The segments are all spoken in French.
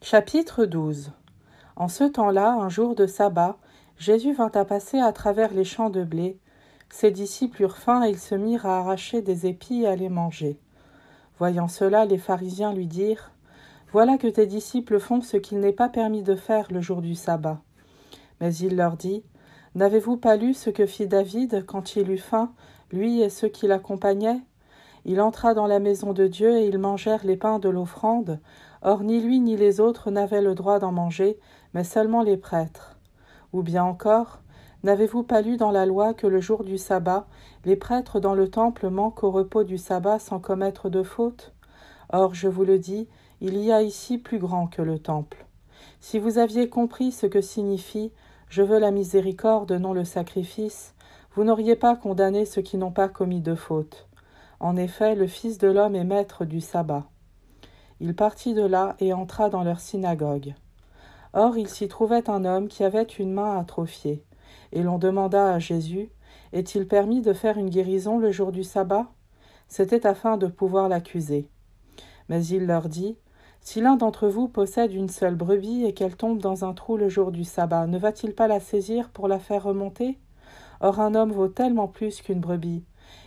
Chapitre 12. En ce temps-là, un jour de sabbat, Jésus vint à passer à travers les champs de blé. Ses disciples eurent faim et ils se mirent à arracher des épis et à les manger. Voyant cela, les pharisiens lui dirent : « Voilà que tes disciples font ce qu'il n'est pas permis de faire le jour du sabbat. » Mais il leur dit : « N'avez-vous pas lu ce que fit David quand il eut faim, lui et ceux qui l'accompagnaient ? Il entra dans la maison de Dieu et ils mangèrent les pains de l'offrande. Or ni lui ni les autres n'avaient le droit d'en manger, mais seulement les prêtres. Ou bien encore, n'avez-vous pas lu dans la loi que le jour du sabbat, les prêtres dans le temple manquent au repos du sabbat sans commettre de faute ? Or, je vous le dis, il y a ici plus grand que le temple. Si vous aviez compris ce que signifie « Je veux la miséricorde, non le sacrifice », vous n'auriez pas condamné ceux qui n'ont pas commis de faute. En effet, le Fils de l'homme est maître du sabbat. Il partit de là et entra dans leur synagogue. Or, il s'y trouvait un homme qui avait une main atrophiée. Et l'on demanda à Jésus : « Est-il permis de faire une guérison le jour du sabbat ?» C'était afin de pouvoir l'accuser. Mais il leur dit : « Si l'un d'entre vous possède une seule brebis et qu'elle tombe dans un trou le jour du sabbat, ne va-t-il pas la saisir pour la faire remonter ? Or un homme vaut tellement plus qu'une brebis.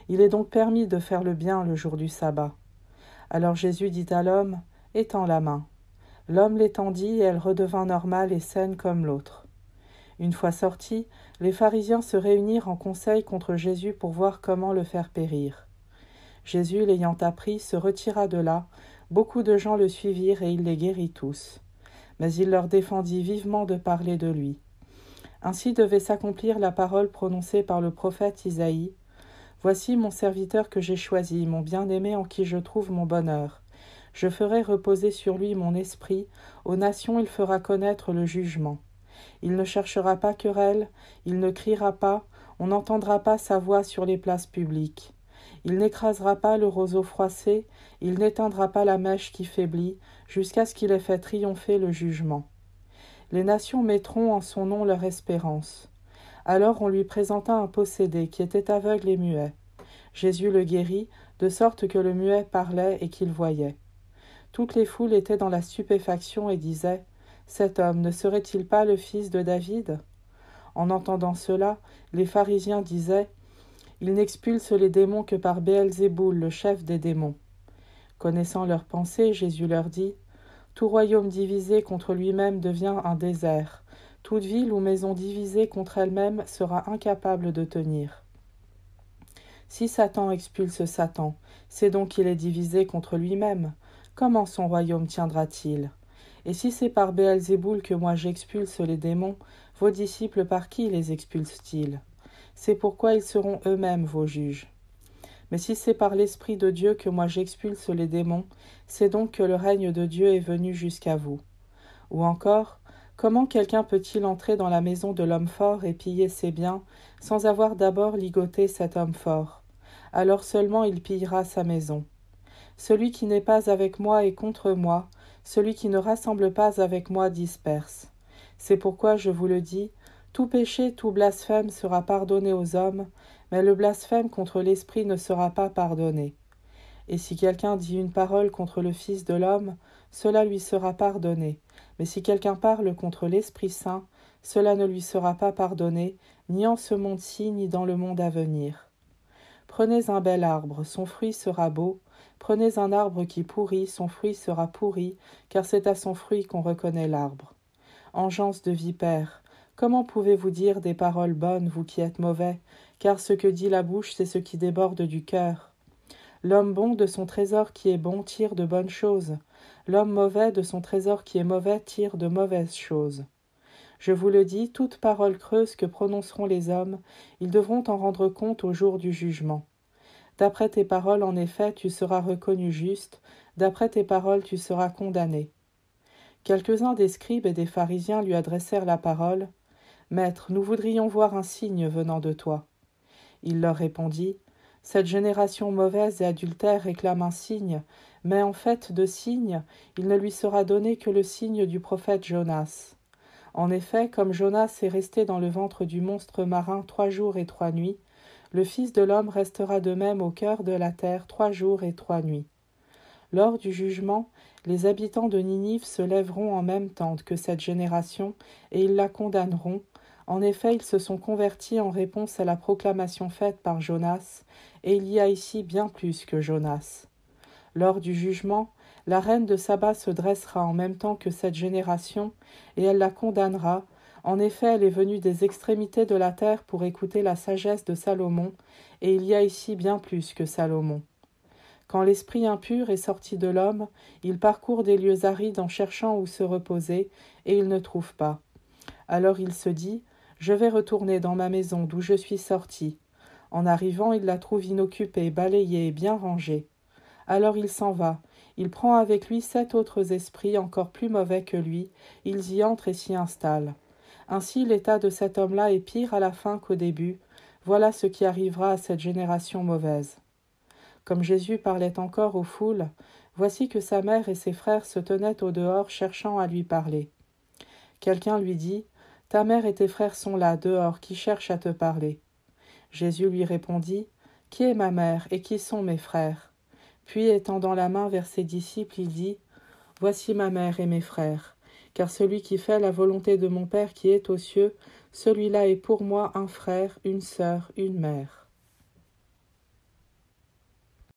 Il est donc permis de faire le bien le jour du sabbat. » Alors Jésus dit à l'homme : « Étends la main. » L'homme l'étendit et elle redevint normale et saine comme l'autre. Une fois sortis, les pharisiens se réunirent en conseil contre Jésus pour voir comment le faire périr. Jésus, l'ayant appris, se retira de là. Beaucoup de gens le suivirent et il les guérit tous. Mais il leur défendit vivement de parler de lui. Ainsi devait s'accomplir la parole prononcée par le prophète Isaïe : « Voici mon serviteur que j'ai choisi, mon bien-aimé en qui je trouve mon bonheur. Je ferai reposer sur lui mon esprit, aux nations il fera connaître le jugement. Il ne cherchera pas querelle, il ne criera pas, on n'entendra pas sa voix sur les places publiques. Il n'écrasera pas le roseau froissé, il n'éteindra pas la mèche qui faiblit, jusqu'à ce qu'il ait fait triompher le jugement. Les nations mettront en son nom leur espérance. » Alors on lui présenta un possédé qui était aveugle et muet. Jésus le guérit, de sorte que le muet parlait et qu'il voyait. Toutes les foules étaient dans la stupéfaction et disaient : « Cet homme ne serait-il pas le fils de David ?» En entendant cela, les pharisiens disaient : « Il n'expulse les démons que par Béelzéboul, le chef des démons. » Connaissant leurs pensées, Jésus leur dit : « Tout royaume divisé contre lui-même devient un désert. Toute ville ou maison divisée contre elle-même sera incapable de tenir. Si Satan expulse Satan, c'est donc qu'il est divisé contre lui-même. Comment son royaume tiendra-t-il ? Et si c'est par Béelzéboul que moi j'expulse les démons, vos disciples par qui les expulsent-ils ? C'est pourquoi ils seront eux-mêmes vos juges. Mais si c'est par l'Esprit de Dieu que moi j'expulse les démons, c'est donc que le règne de Dieu est venu jusqu'à vous. Ou encore, comment quelqu'un peut-il entrer dans la maison de l'homme fort et piller ses biens, sans avoir d'abord ligoté cet homme fort ? Alors seulement il pillera sa maison. Celui qui n'est pas avec moi est contre moi, celui qui ne rassemble pas avec moi disperse. C'est pourquoi je vous le dis, tout péché, tout blasphème sera pardonné aux hommes, mais le blasphème contre l'Esprit ne sera pas pardonné. Et si quelqu'un dit une parole contre le Fils de l'homme, cela lui sera pardonné. Mais si quelqu'un parle contre l'Esprit Saint, cela ne lui sera pas pardonné, ni en ce monde-ci, ni dans le monde à venir. Prenez un bel arbre, son fruit sera beau. Prenez un arbre qui pourrit, son fruit sera pourri, car c'est à son fruit qu'on reconnaît l'arbre. Engeance de vipères, comment pouvez-vous dire des paroles bonnes, vous qui êtes mauvais ? Car ce que dit la bouche, c'est ce qui déborde du cœur. L'homme bon de son trésor qui est bon tire de bonnes choses. L'homme mauvais de son trésor qui est mauvais tire de mauvaises choses. Je vous le dis, toute parole creuse que prononceront les hommes, ils devront en rendre compte au jour du jugement. D'après tes paroles, en effet, tu seras reconnu juste, d'après tes paroles, tu seras condamné. Quelques-uns des scribes et des pharisiens lui adressèrent la parole : « Maître, nous voudrions voir un signe venant de toi. » Il leur répondit : « Cette génération mauvaise et adultère réclame un signe, mais en fait de signe, il ne lui sera donné que le signe du prophète Jonas. En effet, comme Jonas est resté dans le ventre du monstre marin 3 jours et 3 nuits, le Fils de l'homme restera de même au cœur de la terre 3 jours et 3 nuits. Lors du jugement, les habitants de Ninive se lèveront en même temps que cette génération, et ils la condamneront. En effet, ils se sont convertis en réponse à la proclamation faite par Jonas, et il y a ici bien plus que Jonas. Lors du jugement, la reine de Saba se dressera en même temps que cette génération, et elle la condamnera. En effet, elle est venue des extrémités de la terre pour écouter la sagesse de Salomon, et il y a ici bien plus que Salomon. Quand l'esprit impur est sorti de l'homme, il parcourt des lieux arides en cherchant où se reposer, et il ne trouve pas. Alors il se dit, « Je vais retourner dans ma maison d'où je suis sorti. » En arrivant, il la trouve inoccupée, balayée et bien rangée. Alors il s'en va. Il prend avec lui 7 autres esprits encore plus mauvais que lui. Ils y entrent et s'y installent. Ainsi l'état de cet homme-là est pire à la fin qu'au début. Voilà ce qui arrivera à cette génération mauvaise. Comme Jésus parlait encore aux foules, voici que sa mère et ses frères se tenaient au dehors cherchant à lui parler. Quelqu'un lui dit, « Ta mère et tes frères sont là, dehors, qui cherchent à te parler. » Jésus lui répondit, « Qui est ma mère et qui sont mes frères ?» Puis, étendant la main vers ses disciples, il dit, « Voici ma mère et mes frères, car celui qui fait la volonté de mon Père qui est aux cieux, celui-là est pour moi un frère, une sœur, une mère. »